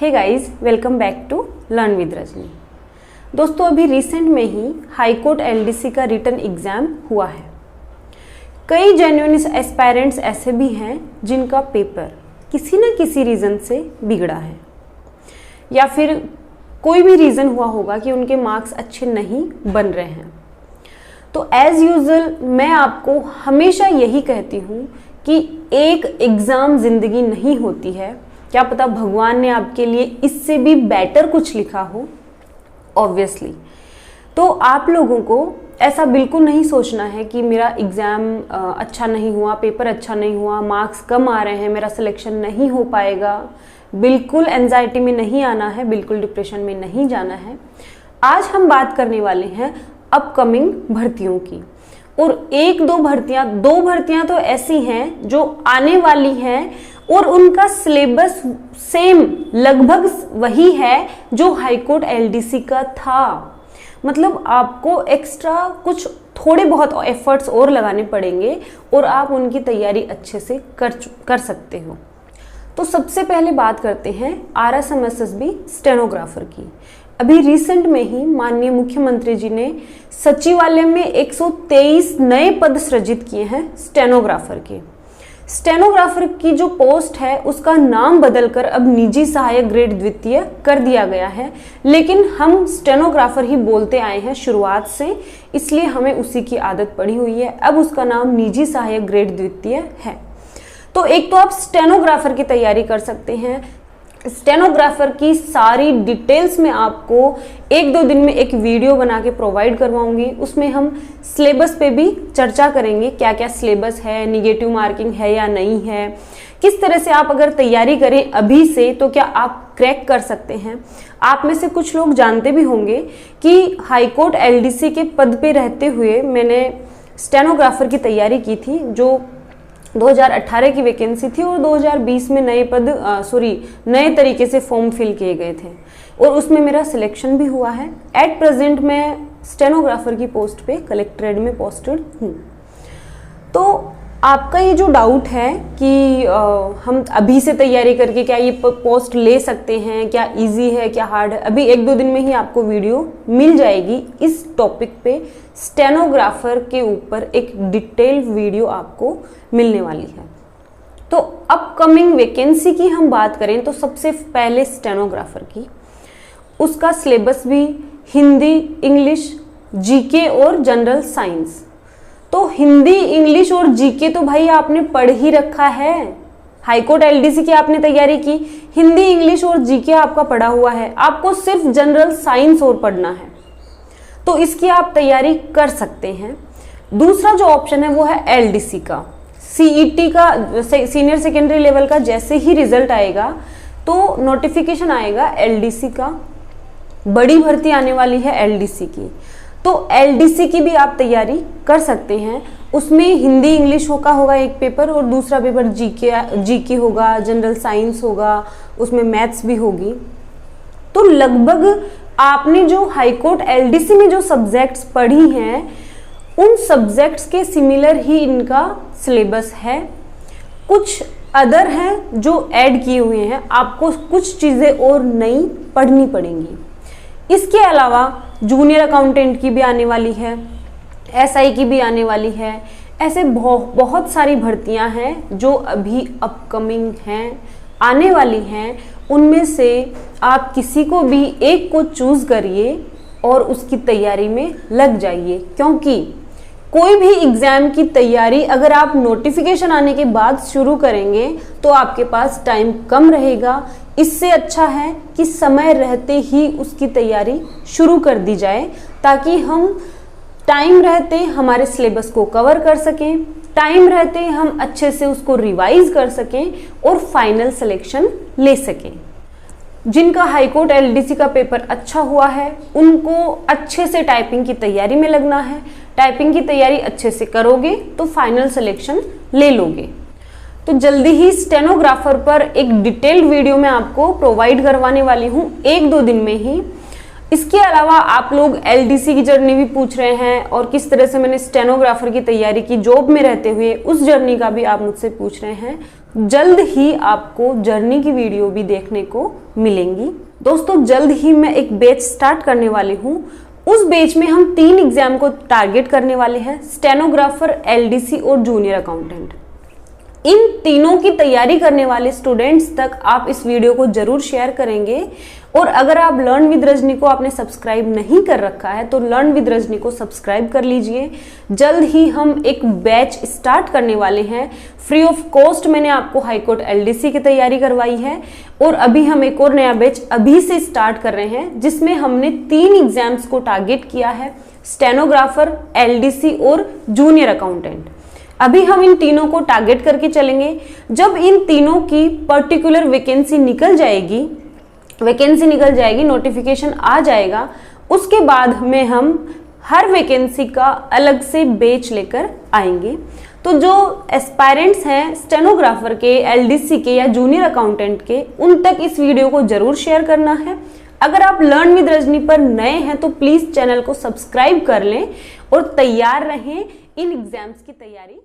Hey guys, welcome back to learn with Rajni. दोस्तों, अभी recent में ही हाई कोर्ट एलडीसी का रिटन एग्ज़ाम हुआ है। कई जेन्युइन एस्पायरेंट्स ऐसे भी हैं जिनका पेपर किसी न किसी रीज़न से बिगड़ा है या फिर कोई भी रीज़न हुआ होगा कि उनके मार्क्स अच्छे नहीं बन रहे हैं। तो एज़ यूजुअल मैं आपको हमेशा यही कहती हूँ कि एक एग्ज़ाम ज़िंदगी नहीं होती है। क्या पता भगवान ने आपके लिए इससे भी बेटर कुछ लिखा हो, ऑब्वियसली। तो आप लोगों को ऐसा बिल्कुल नहीं सोचना है कि मेरा एग्ज़ाम अच्छा नहीं हुआ, पेपर अच्छा नहीं हुआ, मार्क्स कम आ रहे हैं, मेरा सिलेक्शन नहीं हो पाएगा। बिल्कुल एंजाइटी में नहीं आना है, बिल्कुल डिप्रेशन में नहीं जाना है। आज हम बात करने वाले हैं अपकमिंग भर्तियों की, और दो भर्तियां तो ऐसी हैं जो आने वाली हैं और उनका सिलेबस सेम लगभग वही है जो हाईकोर्ट एलडीसी का था। मतलब आपको एक्स्ट्रा कुछ थोड़े बहुत एफर्ट्स और लगाने पड़ेंगे और आप उनकी तैयारी अच्छे से कर सकते हो। तो सबसे पहले बात करते हैं RSMSSB स्टेनोग्राफर की। अभी रिसेंट में ही माननीय मुख्यमंत्री जी ने सचिवालय में 123 नए पद सृजित किए हैं स्टेनोग्राफर के। स्टेनोग्राफर की जो पोस्ट है उसका नाम बदलकर अब निजी सहायक ग्रेड द्वितीय कर दिया गया है, लेकिन हम स्टेनोग्राफर ही बोलते आए हैं शुरुआत से, इसलिए हमें उसी की आदत पड़ी हुई है। अब उसका नाम निजी सहायक ग्रेड द्वितीय है। तो एक तो आप स्टेनोग्राफर की तैयारी कर सकते हैं। स्टेनोग्राफर की सारी डिटेल्स में आपको 1-2 दिन में एक वीडियो बना के प्रोवाइड करवाऊंगी। उसमें हम सिलेबस पे भी चर्चा करेंगे, क्या क्या सिलेबस है, निगेटिव मार्किंग है या नहीं है, किस तरह से आप अगर तैयारी करें अभी से तो क्या आप क्रैक कर सकते हैं। आप में से कुछ लोग जानते भी होंगे कि हाईकोर्ट एलडीसी के पद पे रहते हुए मैंने स्टेनोग्राफर की तैयारी की थी, जो 2018 की वैकेंसी थी और 2020 में नए तरीके से फॉर्म फिल किए गए थे और उसमें मेरा सिलेक्शन भी हुआ है। एट प्रेजेंट मैं स्टेनोग्राफर की पोस्ट पे कलेक्ट्रेट में पोस्टेड हूँ। तो आपका ये जो डाउट है कि हम अभी से तैयारी करके क्या ये पोस्ट ले सकते हैं, क्या इजी है क्या हार्ड है, अभी 1-2 दिन में ही आपको वीडियो मिल जाएगी इस टॉपिक पे। स्टेनोग्राफर के ऊपर एक डिटेल्ड वीडियो आपको मिलने वाली है। तो अपकमिंग वैकेंसी की हम बात करें तो सबसे पहले स्टेनोग्राफर की, उसका सिलेबस भी हिंदी, इंग्लिश, जीके और जनरल साइंस। तो हिंदी, इंग्लिश और जीके तो भाई आपने पढ़ ही रखा है। हाईकोर्ट एलडीसी की आपने तैयारी की, हिंदी, इंग्लिश और जीके आपका पढ़ा हुआ है, आपको सिर्फ जनरल साइंस और पढ़ना है, तो इसकी आप तैयारी कर सकते हैं। दूसरा जो ऑप्शन है वो है एलडीसी का। सीईटी का, सीनियर सेकेंडरी लेवल का जैसे ही रिजल्ट आएगा तो नोटिफिकेशन आएगा एलडीसी का, बड़ी भर्ती आने वाली है एलडीसी की, तो एलडीसी की भी आप तैयारी कर सकते हैं। उसमें हिंदी, इंग्लिश होगा एक पेपर और दूसरा पेपर जीके होगा, जनरल साइंस होगा, उसमें मैथ्स भी होगी। तो लगभग आपने जो हाईकोर्ट एलडीसी में जो सब्जेक्ट्स पढ़ी हैं उन सब्जेक्ट्स के सिमिलर ही इनका सिलेबस है। कुछ अदर हैं जो ऐड किए हुए हैं, आपको कुछ चीज़ें और नई पढ़नी पड़ेंगी। इसके अलावा जूनियर अकाउंटेंट की भी आने वाली है, एसआई की भी आने वाली है। ऐसे बहुत सारी भर्तियां हैं जो अभी अपकमिंग हैं, आने वाली हैं। उनमें से आप किसी को भी एक को चूज करिए और उसकी तैयारी में लग जाइए, क्योंकि कोई भी एग्जाम की तैयारी अगर आप नोटिफिकेशन आने के बाद शुरू करेंगे तो आपके पास टाइम कम रहेगा। इससे अच्छा है कि समय रहते ही उसकी तैयारी शुरू कर दी जाए, ताकि हम टाइम रहते हमारे सिलेबस को कवर कर सकें, टाइम रहते हम अच्छे से उसको रिवाइज कर सकें और फाइनल सिलेक्शन ले सकें। जिनका हाईकोर्ट एलडीसी का पेपर अच्छा हुआ है उनको अच्छे से टाइपिंग की तैयारी में लगना है। टाइपिंग की तैयारी अच्छे से करोगे तो फाइनल सिलेक्शन ले लोगे। तो जल्दी ही स्टेनोग्राफर पर एक डिटेल्ड वीडियो मैं आपको प्रोवाइड करवाने वाली हूँ 1-2 दिन में ही। इसके अलावा आप लोग एलडीसी की जर्नी भी पूछ रहे हैं और किस तरह से मैंने स्टेनोग्राफर की तैयारी की जॉब में रहते हुए, उस जर्नी का भी आप मुझसे पूछ रहे हैं। जल्द ही आपको जर्नी की वीडियो भी देखने को मिलेंगी। दोस्तों जल्द ही मैं एक बैच स्टार्ट करने वाली हूँ। उस बैच में हम 3 एग्जाम को टारगेट करने वाले हैं, स्टेनोग्राफर, एलडीसी और जूनियर अकाउंटेंट। इन तीनों की तैयारी करने वाले स्टूडेंट्स तक आप इस वीडियो को जरूर शेयर करेंगे। और अगर आप लर्न विद रजनी को आपने सब्सक्राइब नहीं कर रखा है तो लर्न विद रजनी को सब्सक्राइब कर लीजिए। जल्द ही हम एक बैच स्टार्ट करने वाले हैं, फ्री ऑफ कॉस्ट। मैंने आपको हाईकोर्ट एलडीसी की तैयारी करवाई है और अभी हम एक और नया बैच अभी से स्टार्ट कर रहे हैं, जिसमें हमने 3 एग्जाम्स को टारगेट किया है, स्टेनोग्राफर, एलडीसी और जूनियर अकाउंटेंट। अभी हम इन तीनों को टारगेट करके चलेंगे। जब इन तीनों की पर्टिकुलर वैकेंसी निकल जाएगी, नोटिफिकेशन आ जाएगा, उसके बाद में हम हर वैकेंसी का अलग से बैच लेकर आएंगे। तो जो एस्पायरेंट्स हैं स्टेनोग्राफर के, एलडीसी के या जूनियर अकाउंटेंट के, उन तक इस वीडियो को जरूर शेयर करना है। अगर आप लर्न विद रजनी पर नए हैं तो प्लीज चैनल को सब्सक्राइब कर लें और तैयार रहें इन एग्जाम्स की तैयारी